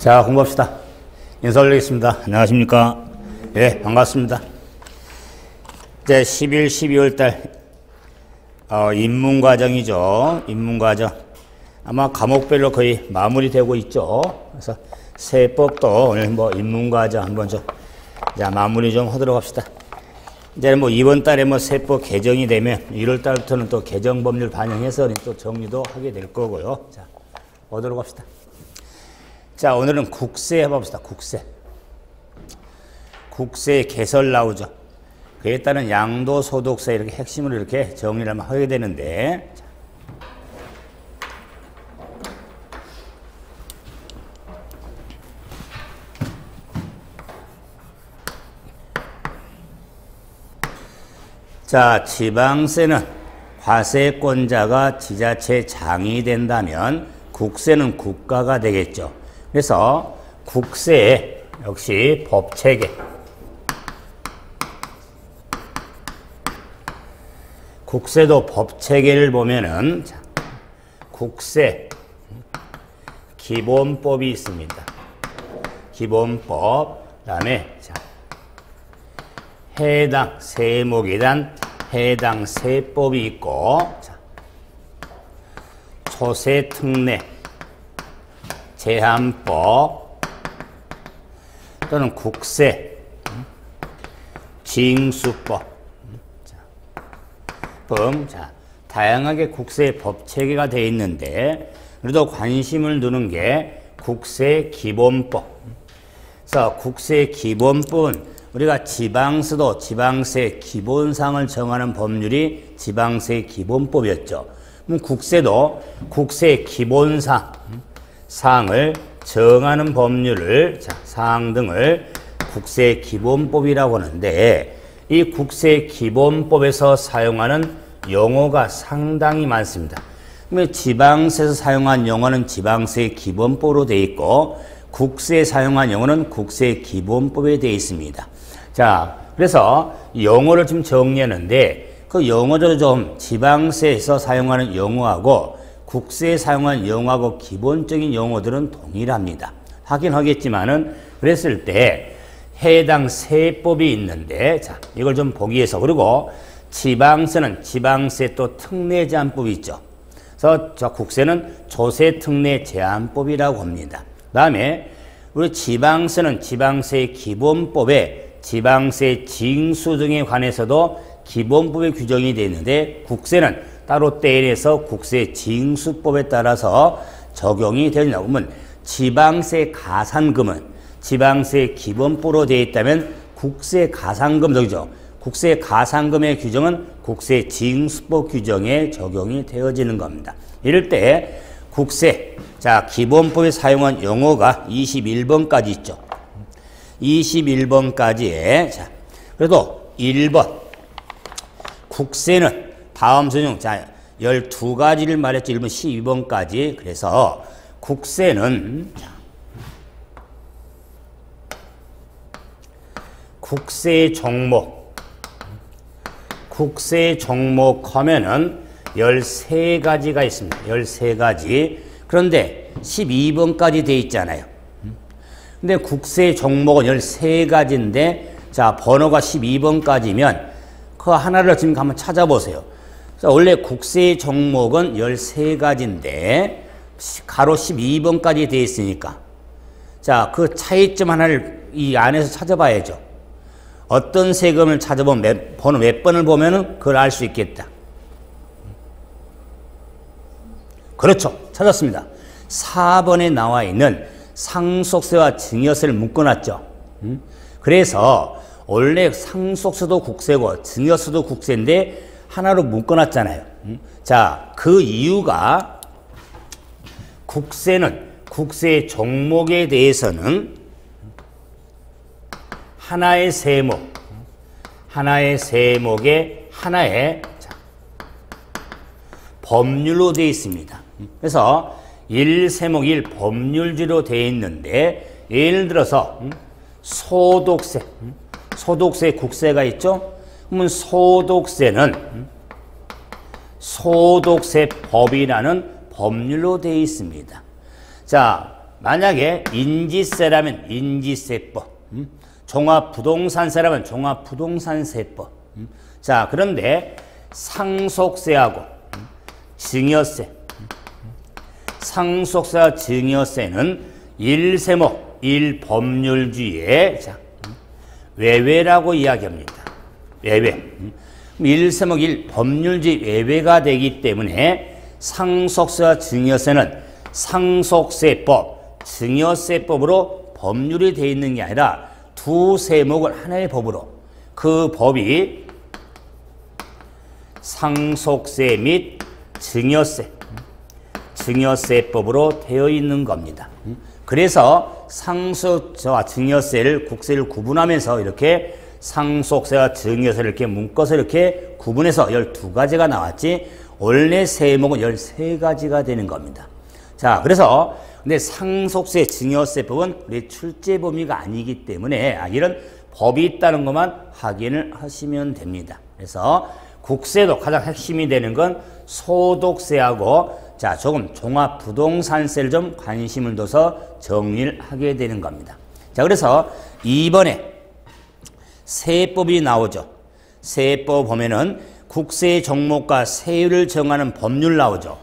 자, 공부합시다. 인사 올리겠습니다. 안녕하십니까? 예, 반갑습니다. 이제 11, 12월 달 입문과정이죠. 입문과정. 아마 과목별로 거의 마무리되고 있죠. 그래서 세법도 오늘 입문과정 한번 좀 마무리 좀 하도록 합시다. 이제 이번 달에 세법 개정이 되면 1월 달부터는 또 개정 법률 반영해서 또 정리도 하게 될 거고요. 자, 보도록 합시다. 자, 오늘은 국세 해봅시다. 국세 개설 나오죠. 그에 따른 양도소득세 이렇게 핵심으로 이렇게 정리를 한번 하게 되는데, 자, 지방세는 과세권자가 지자체장이 된다면 국세는 국가가 되겠죠. 그래서 국세에 역시 법체계, 국세도 법체계를 보면은 국세 기본법이 있습니다. 기본법, 그다음에 해당 세목에 대한 해당 세법이 있고, 초세특례 제한법 또는 국세 징수법, 다양하게 국세 법체계가 되어 있는데, 그래도 관심을 두는 게 국세 기본법. 그래서 국세 기본법은 우리가 지방세도 지방세 기본상을 정하는 법률이 지방세 기본법이었죠. 그럼 국세도 국세 기본상 사항을 정하는 법률을 사항 등을 국세 기본법이라고 하는데, 이 국세 기본법에서 사용하는 용어가 상당히 많습니다. 지방세에서 사용한 용어는 지방세 기본법으로 되어 있고, 국세에 사용한 용어는 국세 기본법에 되어 있습니다. 자, 그래서 용어를 좀 정리하는데, 그 용어들을 좀 지방세에서 사용하는 용어하고 국세에 사용하는 용어하고 기본적인 용어들은 동일합니다. 하긴 하겠지만은, 그랬을 때 해당 세법이 있는데, 자, 이걸 좀 보기 위해서, 그리고 지방세는 지방세 또 특례 제한법이 있죠. 그래서 저 국세는 조세 특례 제한법이라고 합니다. 그다음에 우리 지방세는 지방세 기본법에 지방세 징수 등에 관해서도 기본법에 규정이 되어 있는데, 국세는 따로 떼내서 국세 징수법에 따라서 적용이 되느냐 보면, 지방세 가산금은 지방세 기본법으로 되어 있다면 국세 가산금 등이죠. 국세 가산금의 규정은 국세 징수법 규정에 적용이 되어지는 겁니다. 이럴 때 국세, 자, 기본법에 사용한 용어가 21번까지 있죠. 21번까지에, 자, 그래도 1번 국세는 다음 순 중 12가지를 말했죠. 1번 12번까지. 그래서 국세는 국세 종목 하면은 13가지가 있습니다. 13가지. 그런데 12번까지 돼 있잖아요. 근데 국세 종목은 13가지인데, 자, 번호가 12번까지면 그 하나를 지금 한번 찾아보세요. 그래서 원래 국세 종목은 13가지인데 가로 12번까지 돼 있으니까, 자, 그 차이점 하나를 이 안에서 찾아봐야죠. 어떤 세금을 찾아보면 번호 몇 번을 보면은 그걸 알 수 있겠다. 그렇죠. 찾았습니다. 4번에 나와 있는 상속세와 증여세를 묶어놨죠. 그래서 원래 상속세도 국세고 증여세도 국세인데 하나로 묶어놨잖아요. 자, 그 이유가 국세는 국세 종목에 대해서는 하나의 세목에 하나의 법률로 되어 있습니다. 그래서 1세목 1법률지로 되어 있는데, 예를 들어서 소득세 국세가 있죠. 그러면 소득세는 소득세법이라는 법률로 되어 있습니다. 자, 만약에 인지세라면 인지세법, 종합부동산세라면 종합부동산세법. 자, 그런데 상속세하고 증여세, 상속세와 증여세는 일세목, 일법률주의의 외외라고 이야기합니다. 외외. 일세목, 일법률주의 외외가 되기 때문에 상속세와 증여세는 상속세법, 증여세법으로 법률이 되어 있는 게 아니라 두 세목을 하나의 법으로, 그 법이 상속세 및 증여세, 증여세법으로 되어 있는 겁니다. 그래서 상속세와 증여세를, 국세를 구분하면서 이렇게 상속세와 증여세를 이렇게 묶어서 이렇게 구분해서 12가지가 나왔지, 원래 세목은 13가지가 되는 겁니다. 자, 그래서 근데 상속세, 증여세법은 우리 출제 범위가 아니기 때문에 이런 법이 있다는 것만 확인을 하시면 됩니다. 그래서 국세도 가장 핵심이 되는 건 소득세하고 자, 조금 종합부동산세를 좀 관심을 둬서 정리를 하게 되는 겁니다. 자, 그래서 이번에 세법이 나오죠. 세법 보면은 국세 종목과 세율을 정하는 법률 나오죠.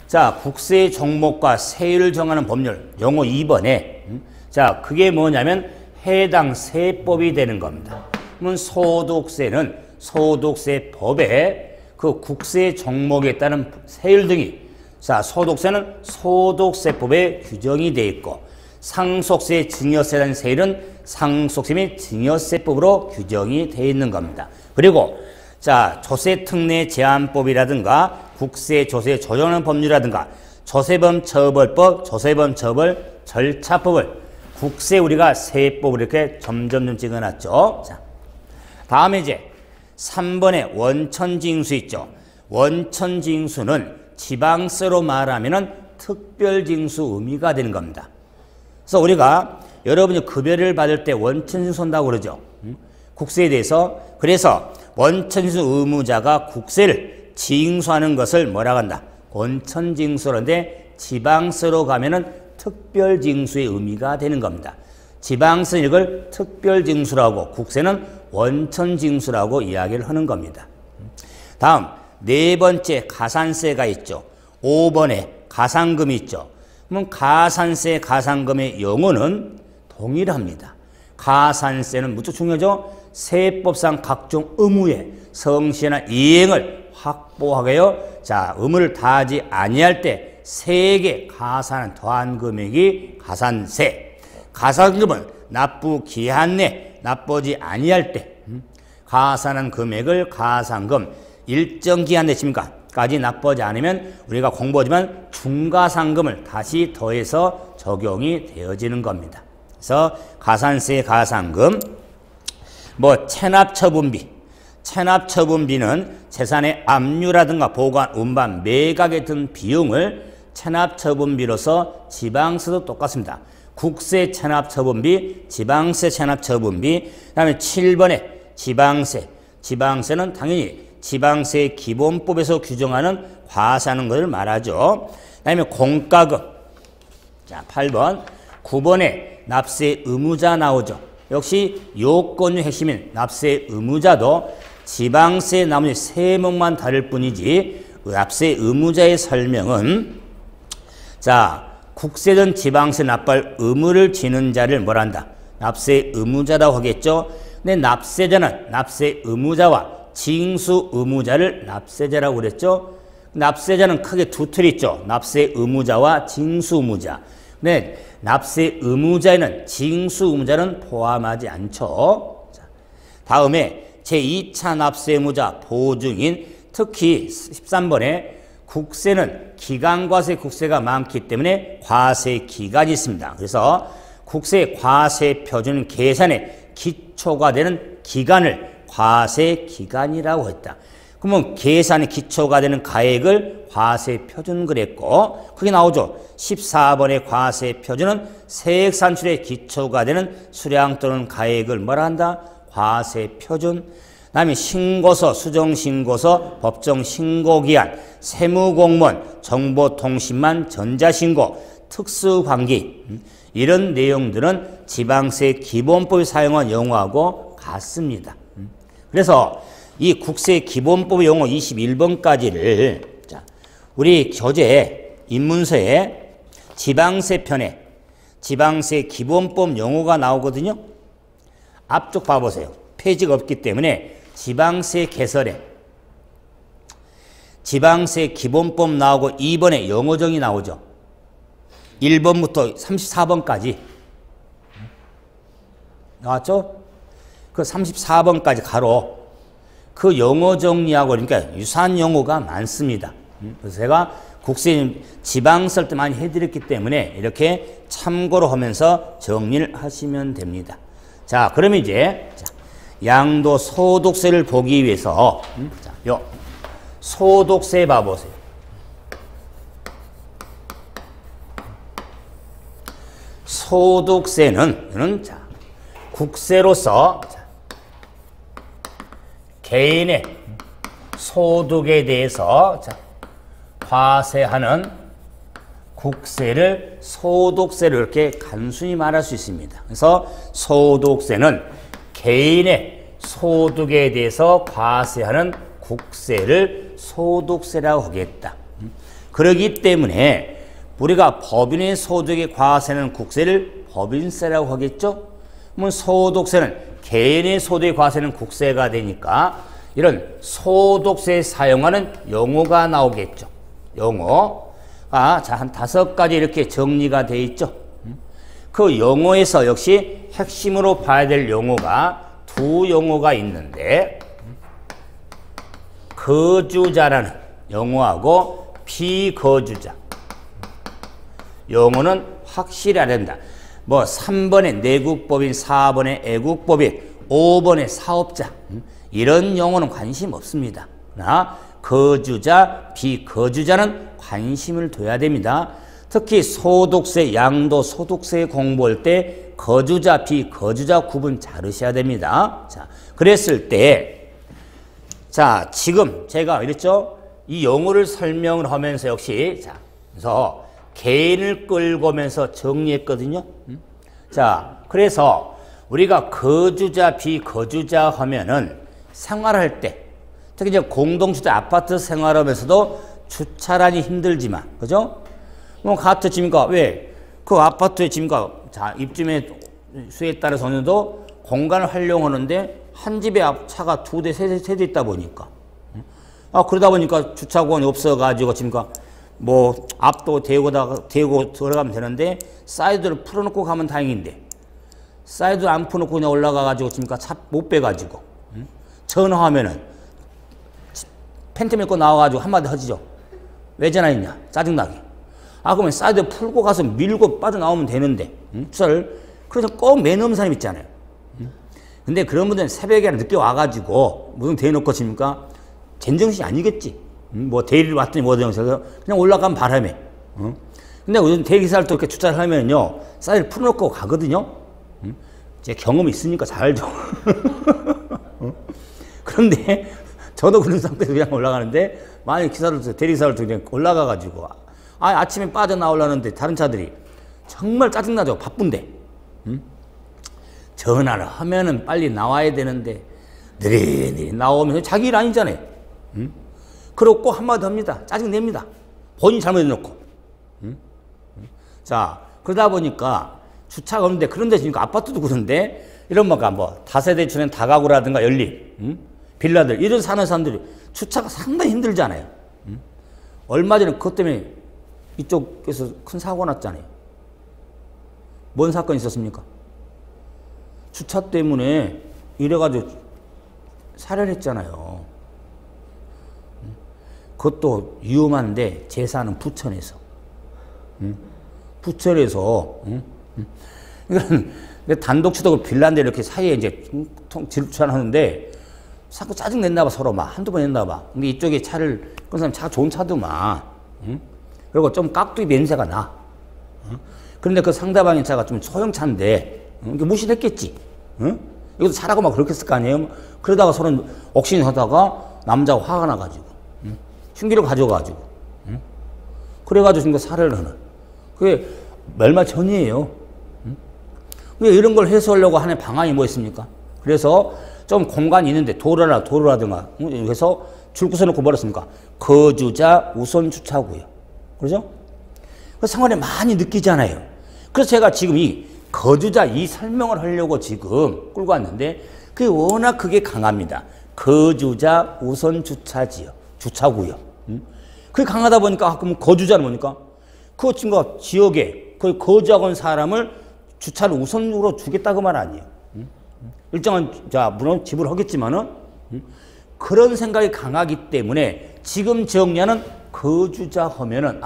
자, 국세 종목과 세율을 정하는 법률, 용어 2번에 자, 그게 뭐냐면 해당 세법이 되는 겁니다. 그러면 소득세는 소득세법에 그 국세 종목에 따른 세율 등이, 자, 소득세는 소득세법에 규정이 되어 있고, 상속세, 증여세라는 세율은 상속세 및 증여세법으로 규정이 되어 있는 겁니다. 그리고 자, 조세특례 제한법이라든가 국세 조세 조정하는 법률이라든가 조세범 처벌법, 조세범 처벌 절차법을 국세 우리가 세법을 이렇게 점점 찍어놨죠. 자, 다음에 이제 3번에 원천징수 있죠. 원천징수는 지방세로 말하면은 특별징수 의미가 되는 겁니다. 그래서 우리가 여러분이 급여를 받을 때 원천징수 한다고 그러죠. 국세에 대해서. 그래서 원천징수 의무자가 국세를 징수하는 것을 뭐라고 한다? 원천징수인데 지방세로 가면은 특별징수의 의미가 되는 겁니다. 지방세는 이걸 특별징수라고, 국세는 원천징수라고 이야기를 하는 겁니다. 다음 네 번째 가산세가 있죠. 5번에 가산금이 있죠. 그러면 가산세, 가산금의 용어는 동일합니다. 가산세는 무척 중요하죠. 세법상 각종 의무의 성실한 이행을 확보하게요. 자, 의무를 다하지 아니할 때 세액에 가산한 더한 금액이 가산세. 가산금은 납부 기한 내 납부하지 아니할 때 가산한 금액을 가산금, 일정 기한 내십니까? 까지 납부하지 않으면 우리가 공부하지만 중가산금을 다시 더해서 적용이 되어지는 겁니다. 그래서 가산세, 가산금, 뭐 체납처분비, 체납처분비는 재산의 압류라든가 보관, 운반, 매각에 든 비용을 체납처분비로서 지방세도 똑같습니다. 국세 체납처분비, 지방세 체납처분비, 그 다음에 7번에 지방세, 지방세는 당연히 지방세 기본법에서 규정하는 과세하는 것을 말하죠. 그 다음에 공과금, 자 8번, 9번에 납세 의무자 나오죠. 역시 요건의 핵심인 납세 의무자도 지방세 나머지 세목만 다를 뿐이지 납세 의무자의 설명은 자 국세든 지방세 납부할 의무를 지는 자를 뭐란다? 납세 의무자라고 하겠죠. 근데 납세자는 납세 의무자와 징수 의무자를 납세자라고 그랬죠. 납세자는 크게 두 틀이 있죠. 납세 의무자와 징수 의무자. 근데 납세 의무자에는 징수 의무자는 포함하지 않죠. 자, 다음에 제2차 납세 의무자 보증인, 특히 13번에 국세는 기간과세 국세가 많기 때문에 과세 기간이 있습니다. 그래서 국세 과세 표준 계산의 기초가 되는 기간을 과세 기간이라고 했다. 그러면 계산의 기초가 되는 가액을 과세 표준 그랬고, 그게 나오죠. 14번의 과세 표준은 세액 산출의 기초가 되는 수량 또는 가액을 뭐라 한다? 과세 표준. 그다음에 신고서, 수정신고서, 법정신고기한, 세무공무원, 정보통신망, 전자신고, 특수관계 이런 내용들은 지방세 기본법이 사용한 용어하고 같습니다. 그래서 이 국세 기본법 용어 21번까지를 자, 우리 교재 입문서에 지방세 편에 지방세 기본법 용어가 나오거든요. 앞쪽 봐보세요. 페이지가 없기 때문에 지방세 개설에 지방세 기본법 나오고 2번에 용어정의 나오죠. 1번부터 34번까지 나왔죠? 그 34번까지 가로 그 용어 정리하고 그러니까 유사한 용어가 많습니다. 그래서 제가 국세 지방 쓸 때 많이 해드렸기 때문에 이렇게 참고로 하면서 정리를 하시면 됩니다. 자, 그럼 이제 양도소득세를 보기 위해서 자, 요 소득세 봐보세요. 소득세는 자, 국세로서 자, 개인의 소득에 대해서 자, 과세하는 국세를 소득세로 이렇게 간순히 말할 수 있습니다. 그래서 소득세는 개인의 소득에 대해서 과세하는 국세를 소득세라고 하겠다. 그렇기 때문에 우리가 법인의 소득에 과세하는 국세를 법인세라고 하겠죠. 그러면 소득세는 개인의 소득에 과세하는 국세가 되니까 이런 소득세에 사용하는 용어가 나오겠죠. 용어가 자, 한 5가지 이렇게 정리가 되어 있죠. 그 용어에서 역시 핵심으로 봐야 될 용어가 두 용어가 있는데 거주자라는 용어하고 비거주자 용어는 확실히 알아야 된다. 뭐 3번에 내국법인, 4번에 애국법인, 5번에 사업자 이런 용어는 관심 없습니다. 그러나 거주자, 비거주자는 관심을 둬야 됩니다. 특히 소득세, 양도소득세 공부할 때 거주자, 비거주자 구분 잘 하셔야 됩니다. 자, 그랬을 때, 자, 지금 제가 이랬죠? 이 용어를 설명을 하면서 역시, 자, 그래서 개인을 끌고 오면서 정리했거든요. 자, 그래서 우리가 거주자, 비거주자 하면은 생활할 때, 특히 이제 공동주택 아파트 생활하면서도 주차란이 힘들지만, 그죠? 뭐, 같은 집니까? 왜? 그 아파트의 집니까? 자, 입주민 수에 따라서 어느 정도 공간을 활용하는데 한 집에 차가 2대, 3대 있다 보니까. 그러다 보니까 주차권이 없어가지고 집니까? 뭐, 앞도 대고 들어가면 되는데, 사이드를 풀어놓고 가면 다행인데, 사이드를 안 풀어놓고 그냥 올라가가지고 집니까? 차 못 빼가지고. 전화하면은, 팬티 입고 나와가지고 한마디 하지죠. 왜 전화했냐? 짜증나게. 그러면 사이드 풀고 가서 밀고 빠져나오면 되는데, 주차를. 그래서 꼭 매너없는 사람 있잖아요. 근데 그런 분들은 새벽에 늦게 와가지고, 무슨 대놓고 집니까? 젠정신이 아니겠지. 뭐 대리를 왔더니 뭐든 그냥 올라가면 바람에. 근데 요즘 대리기사를 또 이렇게 주차를 하면요, 사이드를 풀어놓고 가거든요. 제 경험이 있으니까 잘 알죠. 그런데 저도 그런 상태에서 그냥 올라가는데 만약 대리기사를 또 그냥 올라가가지고 아침에 빠져나오려는데 다른 차들이 정말 짜증나죠. 바쁜데. 전화를 하면은 빨리 나와야 되는데 느리느리 나오면 자기 일 아니잖아요. 그러고 꼭 한마디 합니다. 짜증냅니다. 본인이 잘못해놓고. 자, 그러다 보니까 주차가 없는데 그런데 지금 아파트도 그런데 이런 뭐 다세대 주는 다가구라든가 연립, 빌라들 이런 사는 사람들이 주차가 상당히 힘들잖아요. 얼마 전에 그것 때문에 이쪽에서 큰 사고 났잖아요. 뭔 사건이 있었습니까? 주차 때문에 이래가지고 살해를 했잖아요. 그것도 위험한데 제사는 부천에서. 부천에서. 그러니까 단독주택으로 빌라인데 이렇게 사이에 이제 주차하는데 자꾸 짜증냈나 봐, 서로 막. 한두 번 했나 봐. 근데 이쪽에 차를, 그 사람 차가 좋은 차더만. 그리고 좀 깍두기 냄새가 나. 그런데 그 상대방의 차가 좀 소형차인데, 무시했겠지. 이것도 차라고 막 그렇게 했을 거 아니에요? 그러다가 서로 억신하다가 남자가 화가 나가지고, 흉기를 가져가지고, 그래가지고 지금 살해를 하는. 그게 얼마 전이에요. 왜 이런 걸 해소하려고 하는 방안이 뭐 있습니까? 그래서 좀 공간이 있는데 도로라든가 해서 줄구서 놓고 버렸습니까? 거주자 우선 주차구요. 그러죠? 그 상관에 많이 느끼잖아요. 그래서 제가 지금 이 거주자 이 설명을 하려고 지금 끌고 왔는데 그게 워낙 그게 강합니다. 거주자 우선 주차구요. 그게 강하다 보니까 그럼 거주자는 뭡니까? 그 친구가 지역에 그 거주하고 있는 사람을 주차를 우선으로 주겠다 그 말 아니에요. 일정한 물론 지불을 하겠지만은 그런 생각이 강하기 때문에 지금 정리하는 거주자 하면은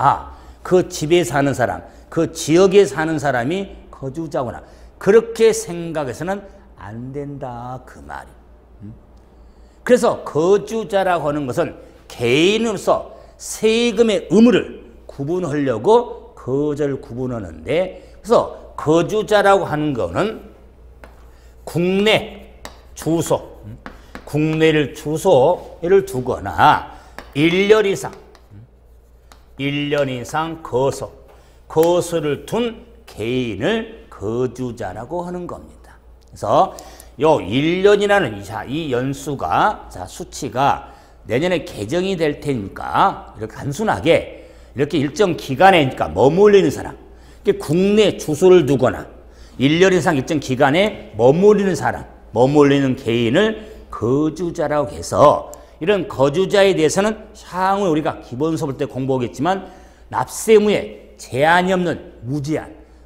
그 집에 사는 사람, 그 지역에 사는 사람이 거주자구나. 그렇게 생각해서는 안 된다 그 말이. 그래서 거주자라고 하는 것은 개인으로서 세금의 의무를 구분하려고 거절 구분하는데, 그래서 거주자라고 하는 거는 국내 주소, 국내를 주소를 두거나 1년 이상 거소를 둔 개인을 거주자라고 하는 겁니다. 그래서 요 1년이라는 이 연수가 수치가 내년에 개정이 될 테니까 이렇게 단순하게 이렇게 일정 기간에 머물리는 사람, 국내 주소를 두거나 1년 이상 일정 기간에 머물리는 사람, 머물리는 개인을 거주자라고 해서 이런 거주자에 대해서는 향후 우리가 기본 수업 때 공부하겠지만 납세 의무에 제한이 없는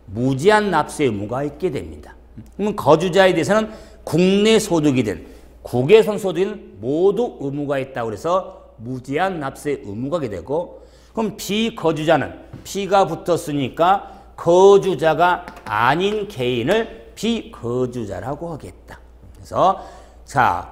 무제한 납세 의무가 있게 됩니다. 그러면 거주자에 대해서는 국내 소득이든 국외선 소득이든 모두 의무가 있다고 해서 무제한 납세 의무가 하게 되고, 그럼 비거주자는 피가 붙었으니까 거주자가 아닌 개인을 비거주자라고 하겠다. 그래서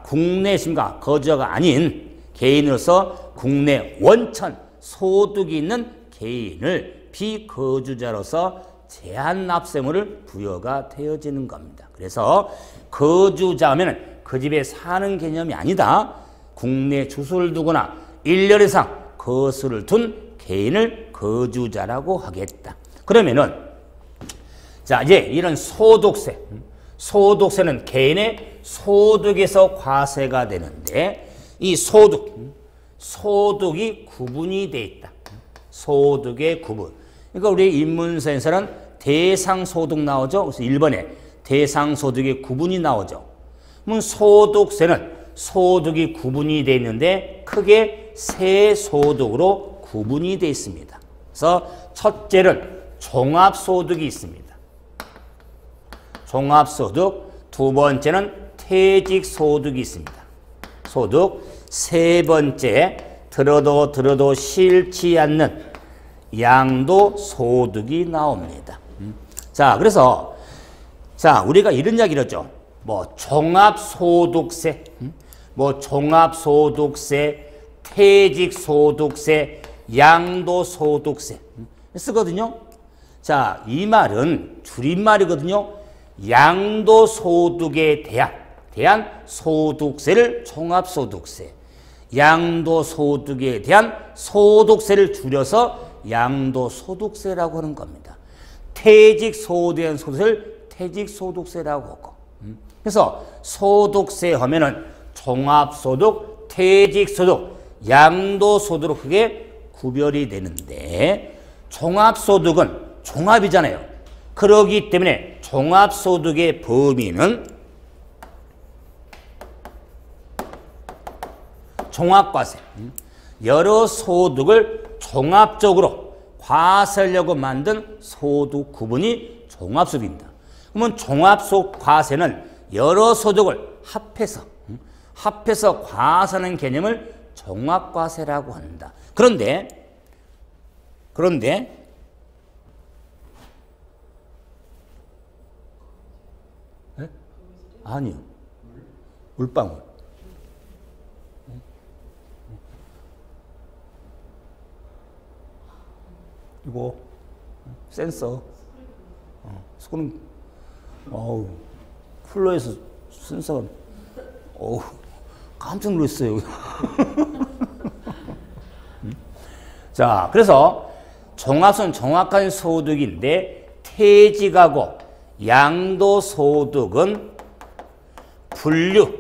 국내에 거주자가 아닌 개인으로서 국내 원천 소득이 있는 개인을 비거주자로서 제한 납세의무를 부여가 되어지는 겁니다. 그래서 거주자 하면 그 집에 사는 개념이 아니다. 국내 주소를 두거나 1년 이상 거소를 둔 개인을 거주자라고 하겠다. 그러면은 이제 이런 소득세는 개인의 소득에서 과세가 되는데, 이 소득이 구분이 돼 있다. 소득의 구분. 그러니까 우리 인문서에서는 대상소득 나오죠. 그래서 1번에 대상소득의 구분이 나오죠. 그러면 소득세는 소득이 구분이 되어 있는데 크게 세 소득으로 구분이 되어 있습니다. 그래서 첫째는 종합소득이 있습니다. 종합소득. 두 번째는 퇴직소득이 있습니다. 소득. 세 번째, 들어도 싫지 않는 양도소득이 나옵니다. 그래서 우리가 이런 이야기를 했죠. 종합소득세, 종합소득세, 퇴직소득세, 양도소득세 쓰거든요. 이 말은 줄임말이거든요. 양도소득에 대한 소득세를 종합소득세, 양도소득에 대한 소득세를 줄여서 양도소득세라고 하는 겁니다. 퇴직소득에 대한 소득세를 퇴직소득세라고 하고, 그래서 소득세 하면은 종합소득, 퇴직소득, 양도소득으로 크게 구별이 되는데, 종합소득은 종합이잖아요. 그러기 때문에 종합소득의 범위는 종합과세, 여러 소득을 종합적으로 과세하려고 만든 소득 구분이 종합소득입니다. 그러면 종합과세는 여러 소득을 합해서 과세하는 개념을 종합과세라고 한다. 그런데 아니요. 물방울. 이거 센서. 손은 쿨러에서 센서가 깜짝 놀랐어요. 그래서 종합소득은 정확한 소득인데 퇴직하고 양도소득은 분류해서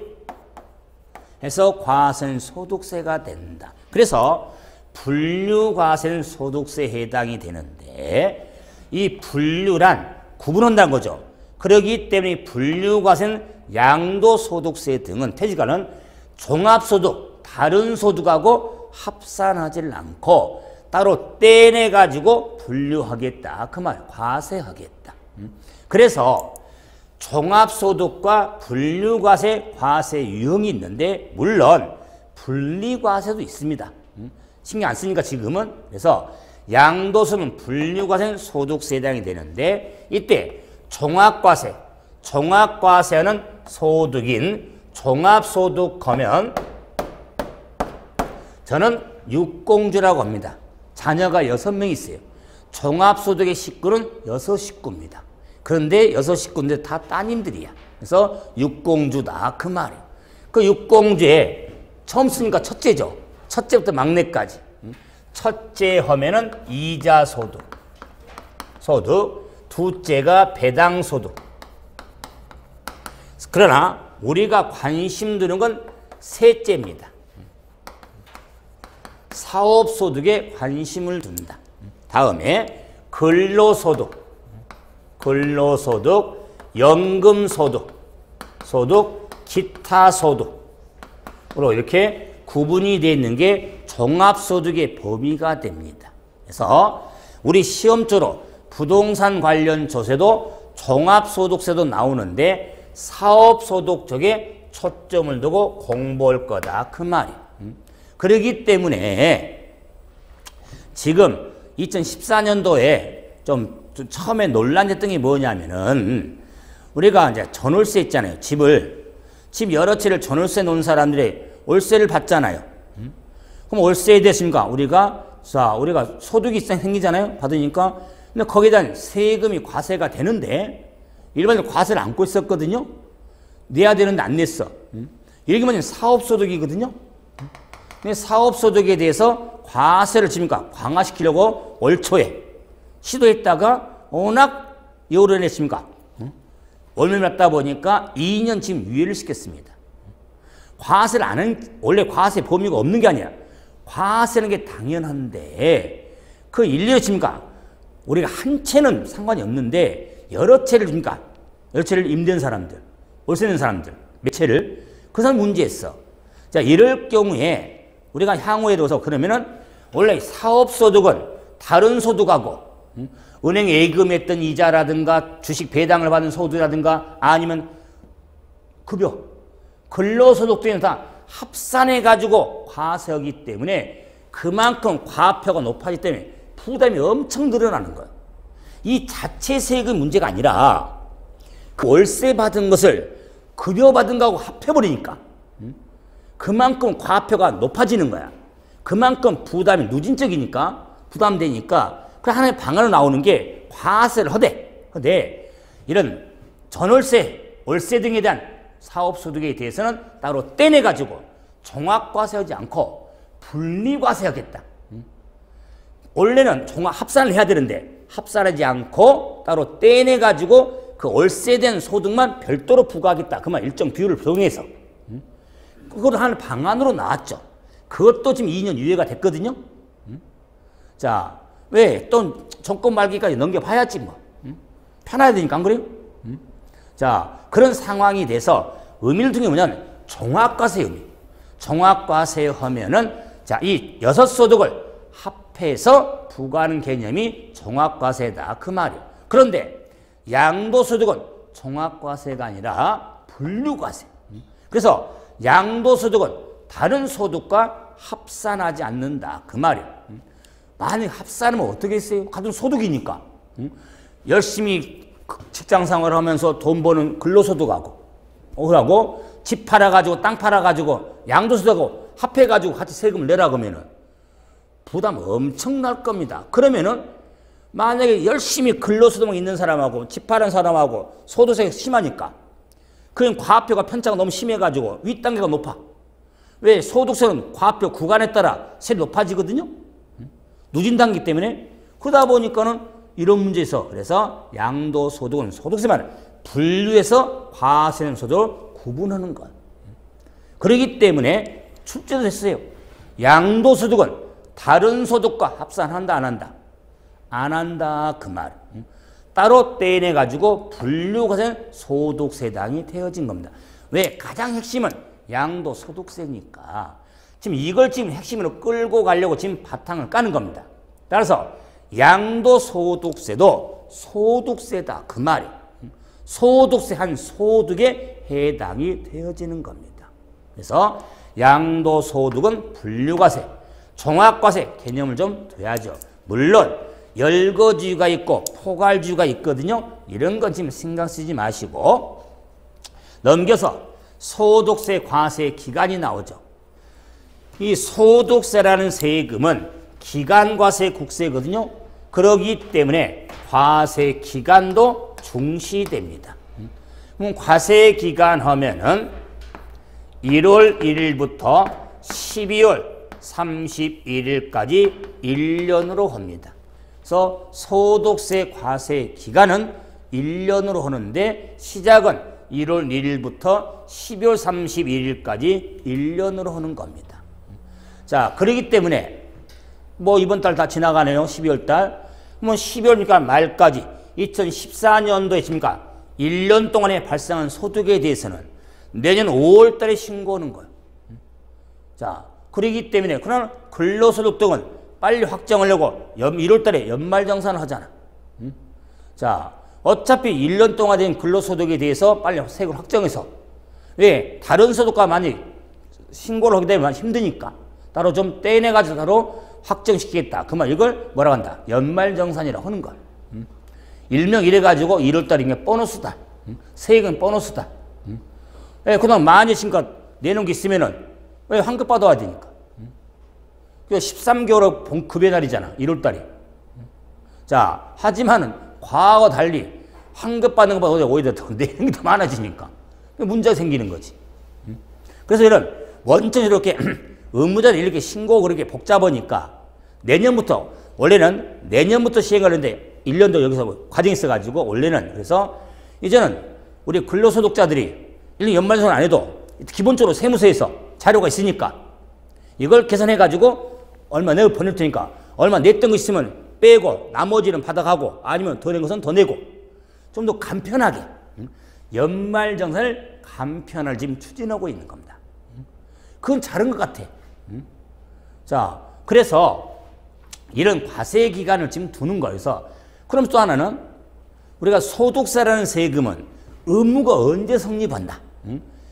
과세소득세가 된다. 그래서 분류과세소득세에 해당이 되는데 이 분류란 구분한다는 거죠. 그렇기 때문에 분류과세는 양도소득세 등은 퇴직하는 종합소득, 다른 소득하고 합산하지 않고 따로 떼내가지고 분류하겠다. 그 말, 과세하겠다. 그래서 종합소득과 분류과세, 과세 유형이 있는데 물론 분리과세도 있습니다. 신경 안 쓰니까 지금은. 그래서 양도소득은 분류과세는 소득세에 해당이 되는데 이때 종합과세, 종합과세는 소득인 종합소득 하면 저는 육공주라고 합니다. 자녀가 6명 있어요. 종합소득의 식구는 6식구입니다. 그런데 6식구인데 다 따님들이야. 그래서 육공주다 그 말이에요. 그 육공주에 처음 쓰니까 첫째죠. 첫째부터 막내까지. 첫째 하면은 이자소득, 둘째가 배당소득. 그러나 우리가 관심 두는 건 셋째입니다. 사업소득에 관심을 둔다. 다음에 근로소득, 연금소득, 기타소득으로 이렇게 구분이 되어 있는 게 종합소득의 범위가 됩니다. 그래서 우리 시험적으로 부동산 관련 조세도 종합소득세도 나오는데 사업소득 쪽에 초점을 두고 공부할 거다 그 말이에요. 그렇기 때문에 지금 2014년도에 좀 처음에 논란됐던 게 뭐냐면은 우리가 이제 전월세 있잖아요. 집 여러 채를 전월세 놓은 사람들이 월세를 받잖아요. 그럼 월세에 대해서 우리가 소득이 생기잖아요. 받으니까. 근데 거기에 대한 세금이 과세가 되는데 일반적으로 과세를 안고 있었거든요. 내야 되는데 안 냈어. 이렇게 보면 사업소득이거든요. 근데 사업소득에 대해서 과세를 강화시키려고 올 초에 시도했다가 워낙 요를 냈습니까? 월매를 받다 보니까 2년 지금 유예를 시켰습니다. 과세를 안 하는, 원래 과세 범위가 없는 게 아니라 과세는 게 당연한데 그 일일이 우리가 한 채는 상관이 없는데 여러 채를 여러 채를 임대한 사람들, 월세 낸 사람들, 몇 채를 그 사람 문제였어. 자, 이럴 경우에 우리가 향후에 둬서 그러면은 원래 사업소득은 다른 소득하고 은행 예금했던 이자라든가 주식 배당을 받은 소득이라든가 아니면 급여, 근로소득 등은 다 합산해가지고 과세하기 때문에 그만큼 과표가 높아지기 때문에 부담이 엄청 늘어나는 거예요. 이 자체 세금 문제가 아니라 그 월세 받은 것을 급여 받은 거하고 합해버리니까 그만큼 과표가 높아지는 거야. 그만큼 부담이 누진적이니까 부담되니까 그 하나의 방안으로 나오는 게 과세를 허되 이런 전월세, 월세 등에 대한 사업소득에 대해서는 따로 떼내가지고 종합과세하지 않고 분리과세하겠다. 원래는 합산을 해야 되는데 합산하지 않고 따로 떼내가지고 그 월세에 대한 소득만 별도로 부과하겠다. 그만 일정 비율을 정해서 그걸 하는 방안으로 나왔죠. 그것도 지금 2년 유예가 됐거든요. 자, 왜? 또 정권 말기까지 넘겨봐야지 뭐. 편해야 되니까 안 그래요? 자, 그런 상황이 돼서 의미를 둔 게 뭐냐면 종합과세 의미. 종합과세 하면은 자, 이 6소득을 합해서 부과하는 개념이 종합과세다. 그 말이에요. 그런데 양도소득은 종합과세가 아니라 분류과세. 그래서 양도소득은 다른 소득과 합산하지 않는다. 그 말이에요. 만약 합산하면 어떻게 했어요? 같은 소득이니까. 열심히 직장생활을 하면서 돈 버는 근로소득하고 집 팔아가지고 땅 팔아가지고 양도소득하고 합해가지고 같이 세금을 내라 그러면은 부담 엄청 날 겁니다. 그러면은 만약에 열심히 근로소득만 있는 사람하고 집 파는 사람하고 소득세가 심하니까 그럼 과표가 편차가 너무 심해가지고 윗단계가 높아. 왜? 소득세는 과표 구간에 따라 세율이 높아지거든요. 누진 단계 때문에. 그러다 보니까는 이런 문제에서 그래서 양도소득은 소득세만 분류해서 과세는 소득을 구분하는 것. 그렇기 때문에 출제도 했어요. 양도소득은 다른 소득과 합산한다 안 한다? 안 한다 그 말. 따로 떼내가지고 분류과세는 소득세당이 되어진 겁니다. 왜? 가장 핵심은 양도소득세니까. 지금 이걸 지금 핵심으로 끌고 가려고 지금 바탕을 까는 겁니다. 따라서 양도소득세도 소득세다 그 말이. 소득세 한 소득에 해당이 되어지는 겁니다. 그래서 양도소득은 분류과세, 종합과세 개념을 좀 둬야죠. 물론 열거주의가 있고 포괄주의가 있거든요. 이런 건 지금 신경 쓰지 마시고 넘겨서 소득세 과세 기간이 나오죠. 이 소득세라는 세금은 기간과세 국세거든요. 그러기 때문에 과세 기간도 중시됩니다. 그럼 과세 기간 하면은 1월 1일부터 12월 31일까지 1년으로 합니다. 그래서 소득세 과세 기간은 1년으로 하는데 시작은 1월 1일부터 12월 31일까지 1년으로 하는 겁니다. 자, 그렇기 때문에 뭐 이번 달 다 지나가네요. 12월 달. 뭐 12월이니까 말까지 2014년도에 지금까 1년 동안에 발생한 소득에 대해서는 내년 5월 달에 신고하는 거예요. 자, 그렇기 때문에 그러나 근로소득 등은 빨리 확정하려고 1월 달에 연말정산을 하잖아. 자, 어차피 1년 동안 된 근로소득에 대해서 빨리 세금을 확정해서 왜? 다른 소득과 많이 신고를 하게 되면 힘드니까 따로 좀 떼내가지고 따로 확정시키겠다. 그 말 이걸 뭐라고 한다? 연말정산이라고 하는 거야. 일명 이래가지고 1월 달인 게 보너스다. 세금 보너스다. 예, 그다음 많이 신가 내놓은 게 있으면은 왜 환급 받아야 되니까. 13개월 급여 날이잖아. 1월 달이. 자, 하지만은 과거 달리 환급 받는 것보다 오히려 더 내는 게 더 많아지니까 문제가 생기는 거지. 그래서 이런 원천적으로 이렇게 의무자를 이렇게 신고 그렇게 복잡하니까 내년부터 원래는 내년부터 시행하는데 1년도 여기서 과정이 있어가지고 원래는 그래서 이제는 우리 근로소득자들이 1년 연말정산 안 해도 기본적으로 세무서에서 자료가 있으니까 이걸 계산해가지고 얼마 내고 보낼 테니까 얼마 냈던 거 있으면 빼고 나머지는 받아가고 아니면 더 낸 것은 더 내고 좀 더 간편하게 연말정산을 간편을 지금 추진하고 있는 겁니다. 그건 다른 것 같아. 자, 그래서 이런 과세 기간을 지금 두는 거여서 그럼 또 하나는 우리가 소득세라는 세금은 의무가 언제 성립한다?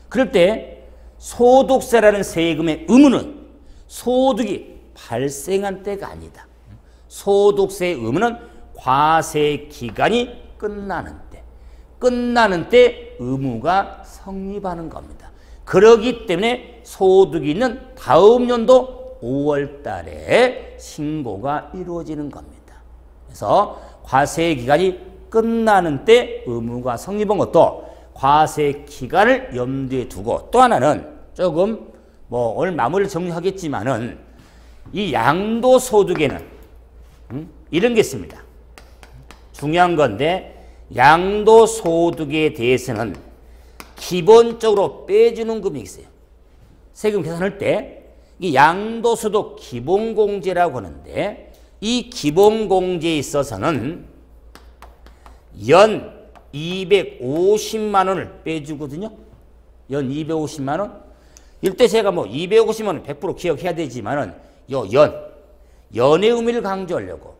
그럴 때 소득세라는 세금의 의무는 소득이 발생한 때가 아니다. 소득세의 의무는 과세 기간이 끝나는 때 의무가 성립하는 겁니다. 그러기 때문에 소득이 있는 다음 연도 5월 달에 신고가 이루어지는 겁니다. 그래서 과세 기간이 끝나는 때 의무가 성립한 것도 과세 기간을 염두에 두고 또 하나는 조금 뭐 오늘 마무리를 정리하겠지만은 이 양도소득에는 이런 게 있습니다. 중요한 건데 양도소득에 대해서는 기본적으로 빼주는 금액이 있어요. 세금 계산할 때 이 양도소득 기본공제라고 하는데 이 기본공제에 있어서는 연 250만 원을 빼주거든요. 연 250만 원. 이때 제가 뭐 250만 원 100% 기억해야 되지만은 연의 의미를 강조하려고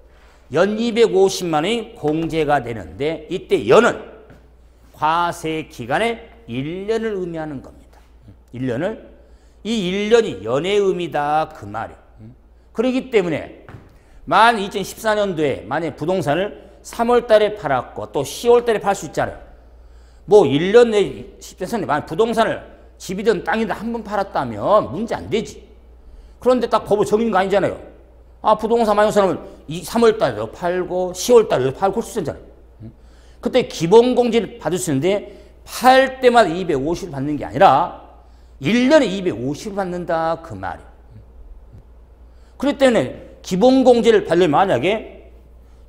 연 250만 원이 공제가 되는데 이때 연은 과세 기간의 1년을 의미하는 겁니다. 1년을. 이 1년이 연의 의미다 그 말이에요. 그렇기 때문에 만 2014년도에 만약 부동산을 3월 달에 팔았고 또 10월 달에 팔 수 있잖아요. 뭐 1년 내에 10대선에 만약 부동산을 집이든 땅이든 한 번 팔았다면 문제 안 되지. 그런데 딱 법을 정해진 거 아니잖아요. 아, 부동산 많이 사람은 3월 달에도 팔고 10월 달에도 팔고 그럴 수 있잖아요. 그때 기본공제를 받을 수 있는데 팔 때마다 250을 받는 게 아니라 1년에 250을 받는다 그 말이에요. 그렇기 때문에 기본공제를 받으려면 만약에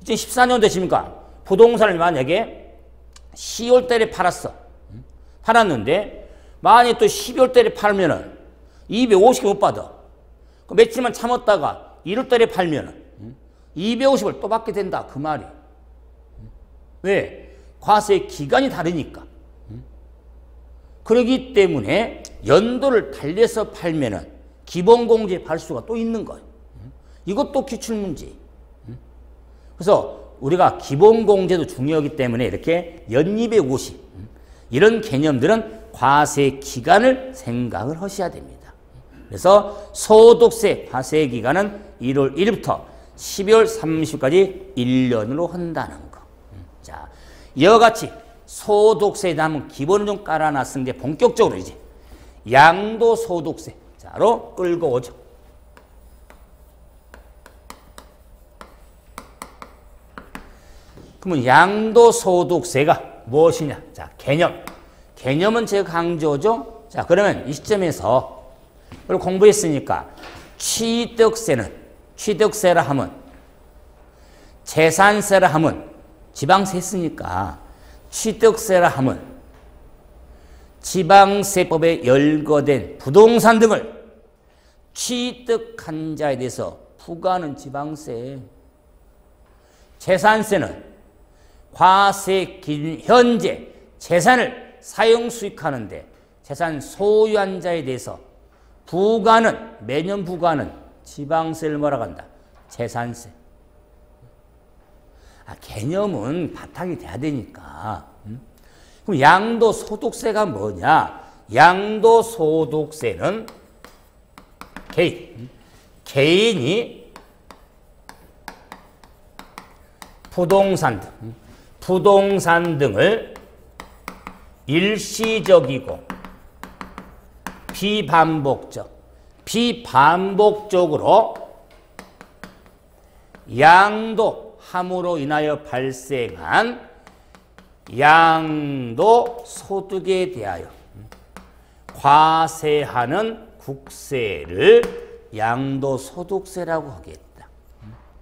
2014년 되십니까? 부동산을 만약에 10월 달에 팔았어. 팔았는데 만약에 또 12월 달에 팔면은 250을 못 받아. 며칠만 참았다가 1월 달에 팔면은 250을 또 받게 된다. 그 말이. 왜? 과세 기간이 다르니까. 그렇기 때문에 연도를 달려서 팔면은 기본공제 발수가 또 있는 거예요. 이것도 기출문제. 그래서 우리가 기본공제도 중요하기 때문에 이렇게 연립의 50 이런 개념들은 과세 기간을 생각을 하셔야 됩니다. 그래서 소득세 과세 기간은 1월 1일부터 12월 30일까지 1년으로 한다는 거. 자, 이와 같이 소득세에 대한 기본을 좀 깔아놨으니 이제 본격적으로 이제 양도소득세로 끌고 오죠. 그러면 양도소득세가 무엇이냐? 자, 개념은 제가 강조죠. 자, 그러면 이 시점에서 이걸 공부했으니까 취득세라 하면 재산세라 하면 지방세 했으니까 취득세라 하면 지방세법에 열거된 부동산 등을 취득한 자에 대해서 부과하는 지방세. 재산세는 과세 기준 현재 재산을 사용 수익하는데 재산 소유한 자에 대해서 매년 부과하는 지방세를 뭐라고 한다? 재산세. 개념은 바탕이 돼야 되니까. 그럼 양도소득세가 뭐냐? 양도소득세는 개인이 부동산 등을 일시적이고 비반복적으로 양도함으로 인하여 발생한 양도소득에 대하여 과세하는 국세를 양도소득세라고 하겠다.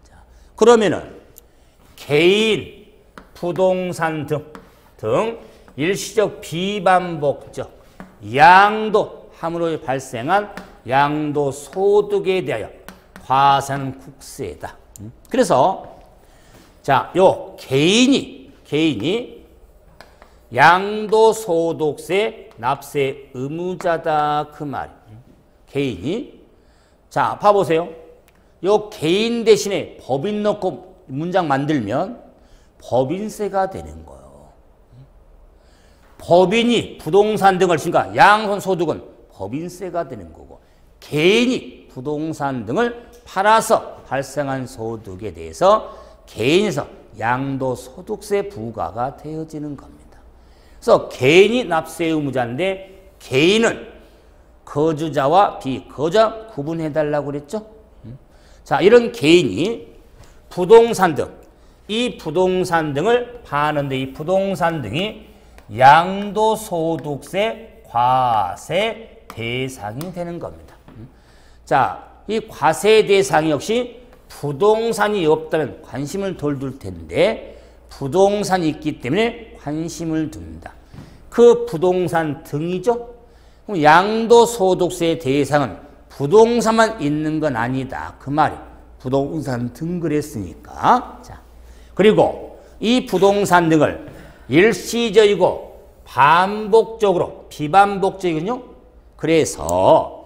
자, 그러면은 개인 부동산 등 일시적 비반복적 양도함으로 발생한 양도소득에 대하여 과세하는 국세다. 그래서 자, 요 개인이 양도소득세 납세 의무자다 그 말. 개인이 자, 봐보세요. 요 개인 대신에 법인 넣고 문장 만들면 법인세가 되는 거예요. 법인이 부동산 등을 쓰니까 양손소득은 법인세가 되는 거고 개인이 부동산 등을 팔아서 발생한 소득에 대해서 개인에서 양도소득세 부과가 되어지는 겁니다. 그래서 개인이 납세 의무자인데 개인은 거주자와 비거주자 구분해달라고 그랬죠. 자, 이런 개인이 부동산 등, 이 부동산 등을 파는데 이 부동산 등이 양도소득세 과세 대상이 되는 겁니다. 자, 이 과세 대상이 역시 부동산이 없다면 관심을 덜 둘 텐데 부동산이 있기 때문에 관심을 둔다. 그 부동산 등이죠. 그럼 양도소득세 대상은 부동산만 있는 건 아니다. 그 말이 부동산 등 그랬으니까. 자, 그리고 이 부동산 등을 일시적이고 반복적으로 비반복적이군요. 그래서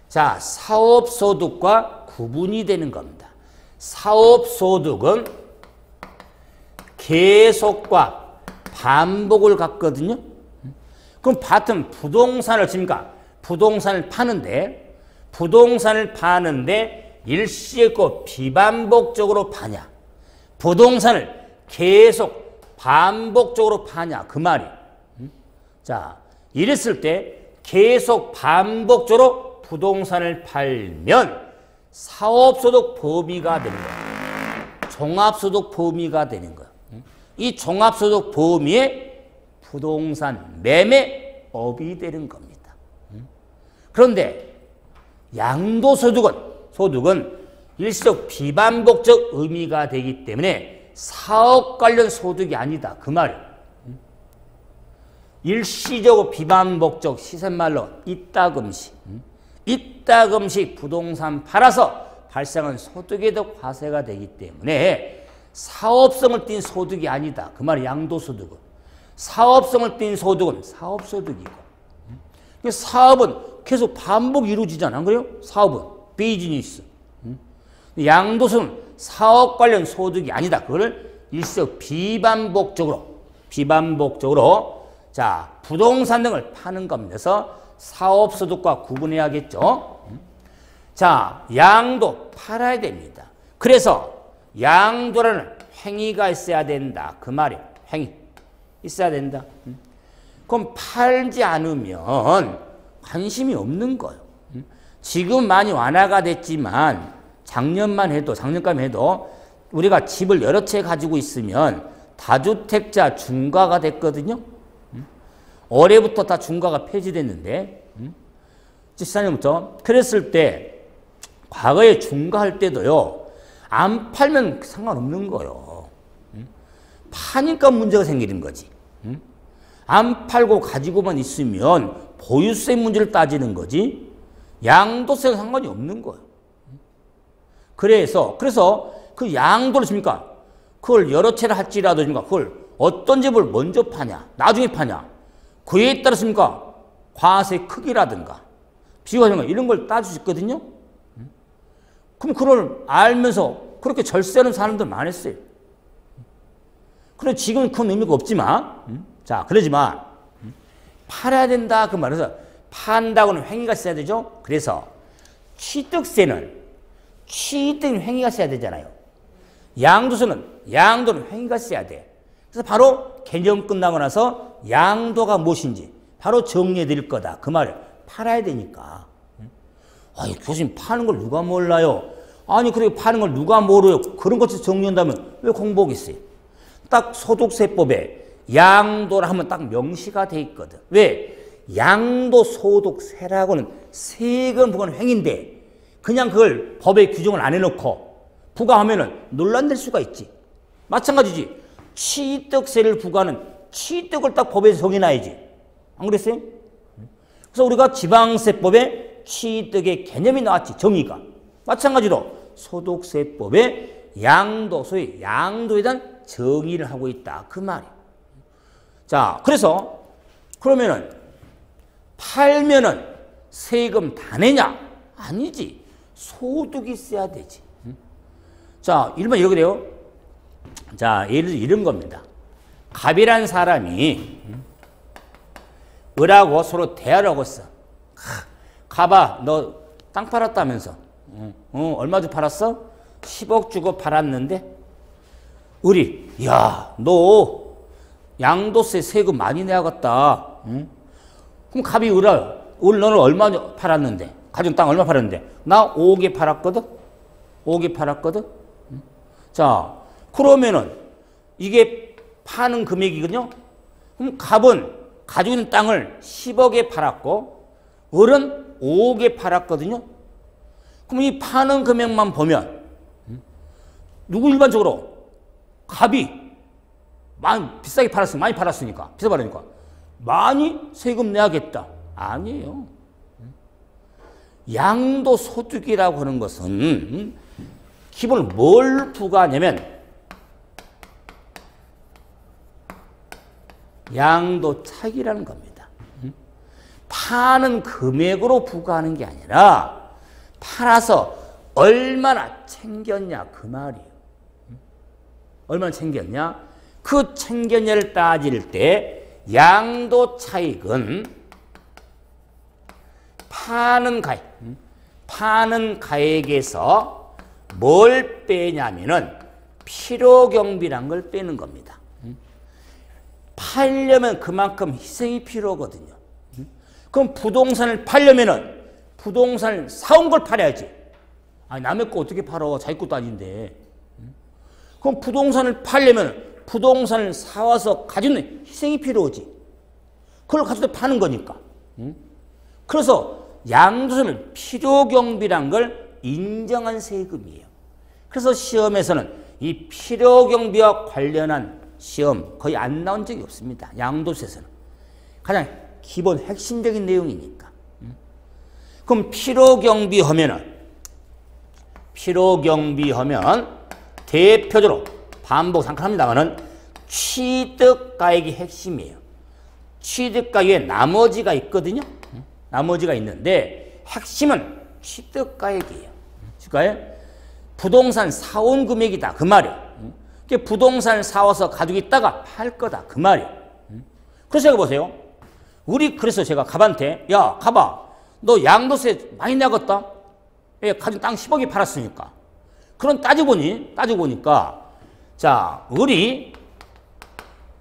자, 사업소득과 구분이 되는 겁니다. 사업소득은 계속과 반복을 갖거든요. 그럼 같은 부동산을 씁니까? 부동산을 파는데 일시적이고 비반복적으로 파냐? 부동산을 계속 반복적으로 파냐? 그 말이. 자, 이랬을 때 계속 반복적으로 부동산을 팔면 사업소득 범위가 되는 거예요. 종합소득 범위가 되는 거예요. 이 종합소득 범위에 부동산 매매업이 되는 겁니다. 그런데 양도소득은 소득은 일시적 비반복적 의미가 되기 때문에 사업 관련 소득이 아니다. 그 말이에요. 일시적으로 비반복적 시세말로 이따금씩. 이따금씩 부동산 팔아서 발생한 소득에도 과세가 되기 때문에 사업성을 띈 소득이 아니다. 그 말이 양도소득은. 사업성을 띈 소득은 사업소득이고. 사업은 계속 반복 이루어지잖아. 안 그래요? 사업은. 비즈니스. 양도소득은 사업 관련 소득이 아니다. 그걸 일시적 비반복적으로 자, 부동산 등을 파는 겁니다. 그래서 사업소득과 구분해야겠죠. 자, 양도 팔아야 됩니다. 그래서 양도라는 행위가 있어야 된다. 그 말이에요. 행위. 있어야 된다. 그럼 팔지 않으면 관심이 없는 거예요. 지금 많이 완화가 됐지만 작년까지만 해도 우리가 집을 여러 채 가지고 있으면 다주택자 중과가 됐거든요. 올해부터 다 중과가 폐지됐는데 14년부터 그랬을 때 과거에 중과할 때도요. 안 팔면 상관없는 거예요. 파니까 문제가 생기는 거지. 안 팔고 가지고만 있으면 보유세 문제를 따지는 거지 양도세는 상관이 없는 거예요. 그래서 그 양도를 줍니까? 그걸 여러 채를 할지라도 줍니까? 그걸 어떤 집을 먼저 파냐, 나중에 파냐, 그에 따라서니까 과세 크기라든가 비교하는 거 이런 걸 따질 수 있거든요. 그럼 그걸 알면서 그렇게 절세하는 사람들 많았어요. 그런데 지금은 큰 의미가 없지만, 자, 그러지만 팔아야 된다 그 말에서 판다고는 행위가 있어야 되죠. 그래서 취득세는 행위가 있어야 되잖아요. 양도는 행위가 있어야 돼. 그래서 바로 개념 끝나고 나서 양도가 무엇인지 바로 정리해 드릴 거다. 그 말을 팔아야 되니까. 아니, 교수님 파는 걸 누가 몰라요? 아니, 그래 파는 걸 누가 모르요? 그런 것을 정리한다면 왜 공부하겠어요? 딱 소득세법에 양도라 하면 딱 명시가 돼 있거든. 왜? 양도소득세라고는 세금 부과하는 행위인데 그냥 그걸 법에 규정을 안 해놓고 부과하면은 논란될 수가 있지. 마찬가지지. 취득세를 부과하는 취득을 딱 법에서 정해놔야지. 안 그랬어요? 그래서 우리가 지방세법에 취득의 개념이 나왔지. 정의가. 마찬가지로 소득세법에 소위 양도에 대한 정의를 하고 있다. 그 말이에요. 자, 그래서 그러면은 팔면은 세금 다 내냐? 아니지. 소득이 있어야 되지. 자, 일반 이렇게 돼요. 자, 예를 들어 이런 겁니다. 갑이란 사람이 을하고 서로 대화를 하고 있어. 갑아, 너 땅 팔았다면서. 얼마 주고 팔았어? 10억 주고 팔았는데 을이, 야, 너 양도세 세금 많이 내야겠다. 그럼 갑이 을 너는 얼마 팔았는데? 가진 땅 얼마 팔았는데? 나 5억에 팔았거든? 5억에 팔았거든? 자, 그러면은 이게 파는 금액이거든요? 그럼 갑은 가지고 있는 땅을 10억에 팔았고, 을은 5억에 팔았거든요? 그럼 이 파는 금액만 보면, 누구 일반적으로? 갑이 비싸게 팔았으니까, 많이 팔았으니까, 비싸게 팔으니까, 많이 세금 내야겠다. 아니에요. 양도소득이라고 하는 것은 기본으로 뭘 부과하냐면 양도차익이라는 겁니다. 파는 금액으로 부과하는 게 아니라 팔아서 얼마나 챙겼냐 그 말이에요. 얼마나 챙겼냐? 그 챙겼냐를 따질 때 양도차익은 파는 가액에서 뭘 빼냐면은 필요경비란 걸 빼는 겁니다. 팔려면 그만큼 희생이 필요하거든요. 그럼 부동산을 팔려면은 부동산을 사온 걸 팔아야지. 아니, 남의 거 어떻게 팔어? 자기 것도 아닌데. 그럼 부동산을 팔려면 부동산을 사와서 가지는 희생이 필요하지. 그걸 가지고 파는 거니까. 그래서 양도세는 필요경비란 걸 인정한 세금이에요. 그래서 시험에서는 이 필요경비와 관련한 시험 거의 안 나온 적이 없습니다. 양도세에서는. 가장 기본 핵심적인 내용이니까. 그럼 필요경비 하면 대표적으로 반복 잠깐합니다만은 취득가액이 핵심이에요. 취득가액에 나머지가 있거든요. 나머지가 있는데 핵심은 취득가액이에요. 그러니까 부동산 사온 금액이다 그 말이에요. 부동산을 사와서 가지고 있다가 팔 거다 그 말이에요. 그래서 제가 보세요. 그래서 제가 갑한테 야 갑아 너 양도세 많이 내겠다. 예, 가진 땅 10억이 팔았으니까. 그럼 따지고 보니까 자 우리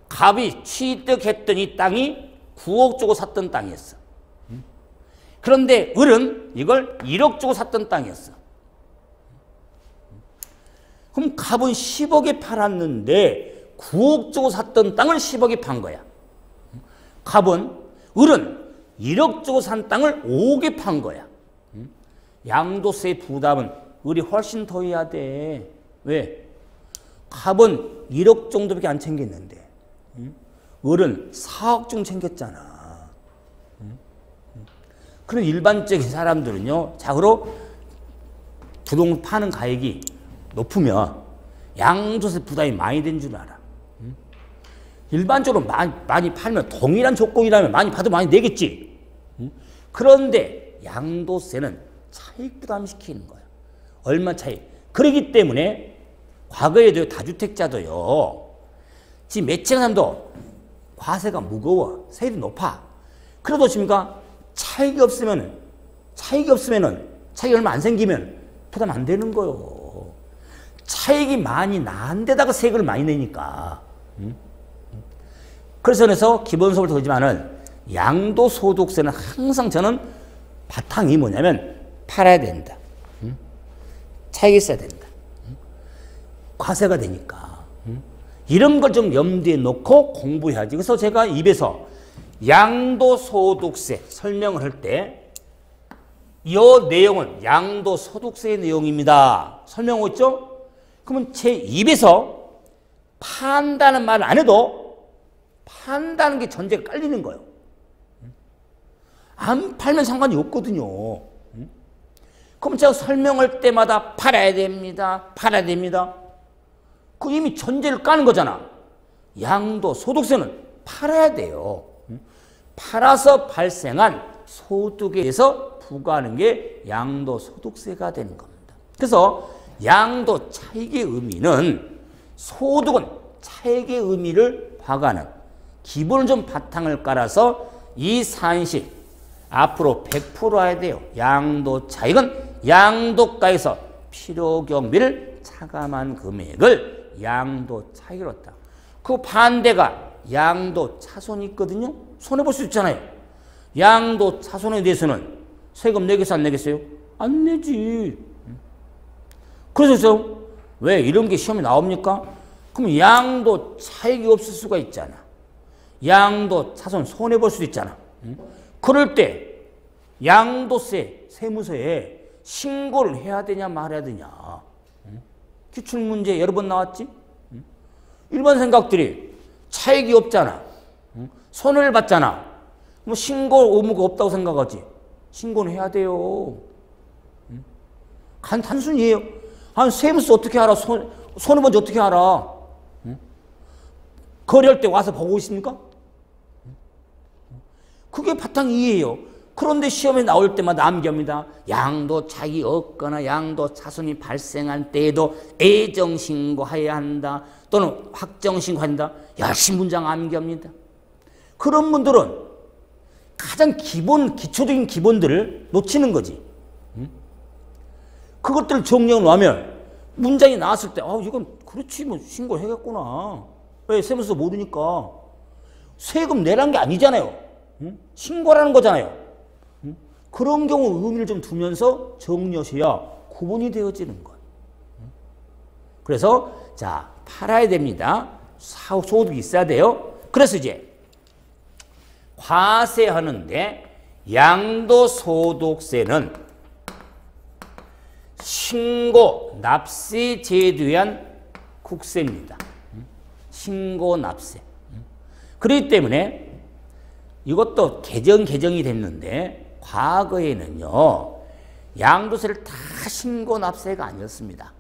갑이 취득했던 이 땅이 9억 주고 샀던 땅이었어. 그런데 을은 이걸 1억 주고 샀던 땅이었어. 그럼 갑은 10억에 팔았는데 9억 주고 샀던 땅을 10억에 판 거야. 을은 1억 주고 산 땅을 5억에 판 거야. 양도세 부담은 을이 훨씬 더 해야 돼. 왜? 갑은 1억 정도밖에 안 챙겼는데 을은 4억 정도 챙겼잖아. 그런 일반적인 사람들은요. 자고로 부동산 파는 가액이 높으면 양도세 부담이 많이 된 줄 알아. 일반적으로 많이 팔면 동일한 조건이라면 많이 받으면 많이 내겠지. 그런데 양도세는 차익 부담시키는 거야. 얼마 차익. 그렇기 때문에 과거에도 다주택자도요. 지금 매칭 사람도 과세가 무거워. 세율이 높아. 그래도 지금가 차익이 없으면 차익이 얼마 안 생기면 부담 안 되는 거요. 차익이 많이 난 데다가 세금을 많이 내니까. 그래서 기본소득을 더지만은 양도소득세는 항상 저는 바탕이 뭐냐면 팔아야 된다. 차익이 있어야 된다. 과세가 되니까. 이런 걸 좀 염두에 놓고 공부해야지. 그래서 제가 입에서 양도소득세 설명을 할 때 이 내용은 양도소득세의 내용입니다. 설명하고 있죠? 그러면 제 입에서 판다는 말을 안 해도 판다는 게 전제가 깔리는 거예요. 안 팔면 상관이 없거든요. 그럼 제가 설명할 때마다 팔아야 됩니다. 팔아야 됩니다. 그 이미 전제를 까는 거잖아. 양도소득세는 팔아야 돼요. 팔아서 발생한 소득에 대해서 부과하는 게 양도소득세가 되는 겁니다. 그래서 양도 차익의 의미는 소득은 차익의 의미를 봐가는 기본을 좀 바탕을 깔아서 이 산식 앞으로 100% 해야 돼요. 양도 차익은 양도가에서 필요경비를 차감한 금액을 양도 차익으로 얻다. 그 반대가 양도 차손이 있거든요. 손해볼 수 있잖아요. 양도 차손에 대해서는 세금 내겠어요? 안 내겠어요? 안 내지. 그래서 왜 이런 게 시험에 나옵니까? 그럼 양도 차익이 없을 수가 있잖아. 양도 차손 손해볼 수도 있잖아. 그럴 때 양도세 세무서에 신고를 해야 되냐 말아야 되냐. 기출문제 여러 번 나왔지? 일반 생각들이 차익이 없잖아. 손해를 봤잖아. 뭐 신고 의무가 없다고 생각하지. 신고는 해야 돼요. 단순히예요. 세무서 어떻게 알아? 손해 본지 어떻게 알아? 거래할 때 와서 보고 있습니까? 그게 바탕 이해예요. 그런데 시험에 나올 때마다 암기합니다. 양도 차익이 없거나 양도 차손이 발생한 때에도 애정신고해야 한다. 또는 확정신고한다. 열심히 문장 암기합니다. 그런 분들은 가장 기초적인 기본들을 놓치는 거지. 그것들을 정리해 놓으면 문장이 나왔을 때 이건 그렇지 뭐 신고해야겠구나. 왜? 세무서 모르니까. 세금 내라는 게 아니잖아요. 신고라는 거잖아요. 그런 경우 의미를 좀 두면서 정리하셔야 구분이 되어지는 거예요. 그래서 자 팔아야 됩니다. 소득이 있어야 돼요. 그래서 이제 과세하는데 양도소득세는 신고 납세 제도에 의한 국세입니다. 신고 납세. 그렇기 때문에 이것도 개정이 됐는데 과거에는요. 양도세를 다 신고 납세가 아니었습니다.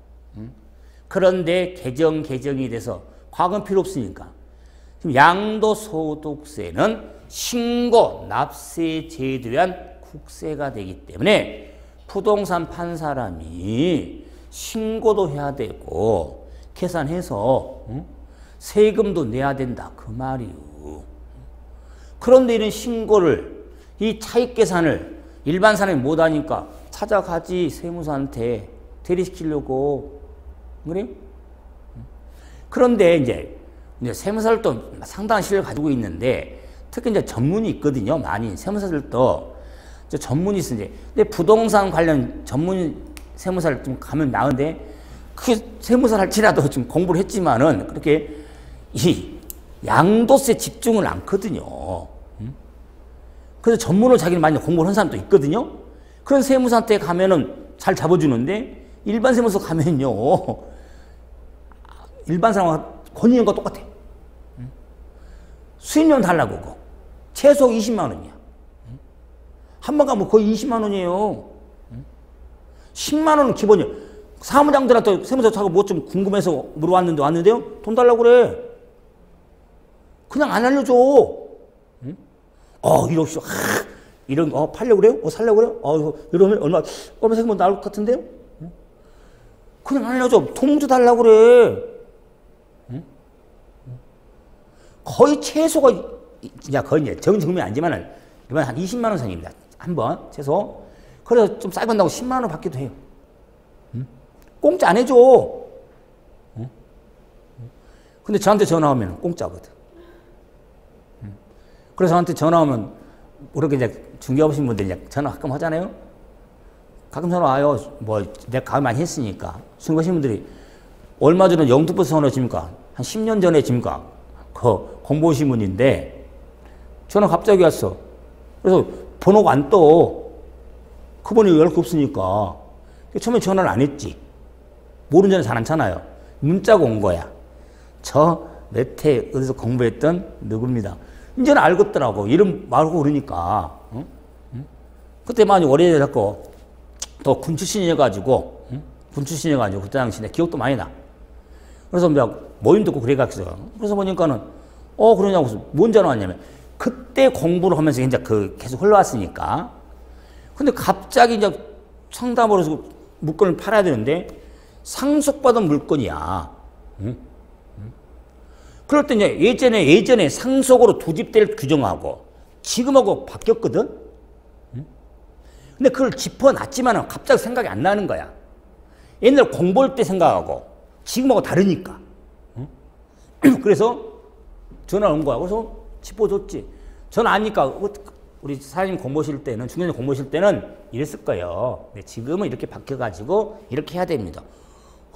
그런데 개정이 돼서 과거는 필요 없으니까 지금 양도소득세는 신고 납세 제도에 의한 국세가 되기 때문에 부동산 판 사람이 신고도 해야 되고 계산해서 세금도 내야 된다 그 말이요. 그런데 이런 신고를 이 차익 계산을 일반 사람이 못하니까 찾아가지 세무사한테 대리시키려고 그래? 그런데 이제 세무사를 또 상당한 실력을 가지고 있는데 특히 이제 전문이 있거든요. 많이 세무사들도 전문이 있으니 근데 부동산 관련 전문 세무사를 좀 가면 나은데 그 세무사를 할지라도 좀 공부를 했지만은 그렇게 이 양도세 집중을 않거든요. 그래서 전문을 자기는 많이 공부를 한 사람도 있거든요. 그런 세무사한테 가면은 잘 잡아주는데 일반 세무사 가면요. 일반 사람과 권위원과 똑같아. 수입료는 달라고 그거. 최소 20만 원이야. 한 번 가면 거의 20만 원이에요. 10만 원은 기본이야. 사무장들한테 세무사 자꾸 뭐 좀 궁금해서 물어봤는데 왔는데요. 돈 달라고 그래. 그냥 안 알려줘. 이러시오. 이런 거 팔려고 그래요? 살려고 그래요? 이러면 얼마 세금 나올 것 같은데요? 그냥 안 알려줘. 통도 달라고 그래. 거의 최소가 이제 거의 이제 정금이 아니지만은 이번에 한 20만 원 선입니다. 한 번 최소. 그래서 좀 싸게 본다고 10만 원 받기도 해요. 공짜 안 해줘. 근데 저한테 전화 오면 공짜거든. 그래서 저한테 전화 오면 그렇게 이제 중개업하신 분들 이제 전화 가끔 하잖아요. 가끔 전화 와요. 뭐 내가 가을 많이 했으니까. 중개하신 분들이 얼마 전에 영등포에서 전화 오십니까? 한 10년 전에 집니까? 그 공보신 분인데 전화 갑자기 왔어. 그래서 번호가 안 떠. 그분이 연락이 없으니까 처음에 전화를 안 했지. 모르는 전화 잘 안 찾아요. 문자가 온 거야. 저 몇 해 어디서 공부했던 누구입니다. 이제는 알겠더라고. 이름 말고 그러니까. 그때 많이 오래됐고 또 군 출신이어가지고 그때 당시에 기억도 많이 나. 그래서 모임도 있고 그래가지고 그래서 보니까는 그러냐고 뭔 전화 왔냐면 그때 공부를 하면서 이제 계속 흘러왔으니까. 근데 갑자기 이제 상담으로 해서 물건을 팔아야 되는데 상속받은 물건이야. 그럴 때 이제 예전에 상속으로 두 집대를 규정하고 지금하고 바뀌었거든? 근데 그걸 짚어놨지만 갑자기 생각이 안 나는 거야. 옛날 공부할 때 생각하고 지금하고 다르니까. 그래서 전화 온 거야. 그래서 짚어줬지. 전화 아니까 우리 사장님 공부하실 때는, 중견님 공부하실 때는 이랬을 거예요. 근데 지금은 이렇게 바뀌어가지고 이렇게 해야 됩니다.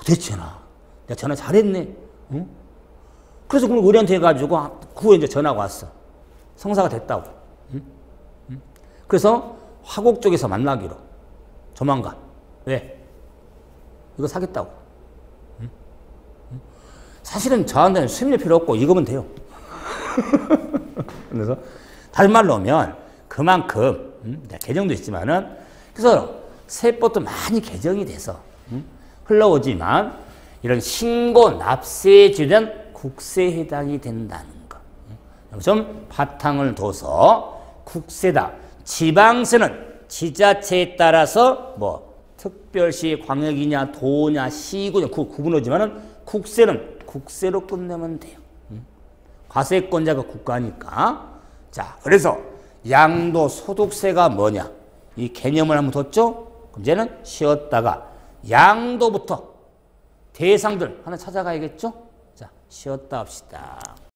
됐잖아. 내가 전화 잘했네. 응? 그래서 그걸 우리한테 해가지고 그 후에 이제 전화가 왔어. 성사가 됐다고. 응? 응? 그래서 화곡 쪽에서 만나기로. 조만간. 왜? 이거 사겠다고. 응? 응? 사실은 저한테는 수입료 필요 없고 이거면 돼요. 그래서 다른 말로 하면 그만큼 개정도 있지만은 그래서 세법도 많이 개정이 돼서 흘러오지만 이런 신고 납세에 주된 국세에 해당이 된다는 거. 좀 바탕을 둬서 국세다. 지방세는 지자체에 따라서 뭐 특별시, 광역이냐, 도냐, 시구냐 구분하지만은 국세는 국세로 끝내면 돼요. 과세권자가 국가니까. 자, 그래서 양도소득세가 뭐냐? 이 개념을 한번 뒀죠? 그럼 이제는 쉬었다가 양도부터 대상들 하나 찾아가야겠죠? 자, 쉬었다 합시다.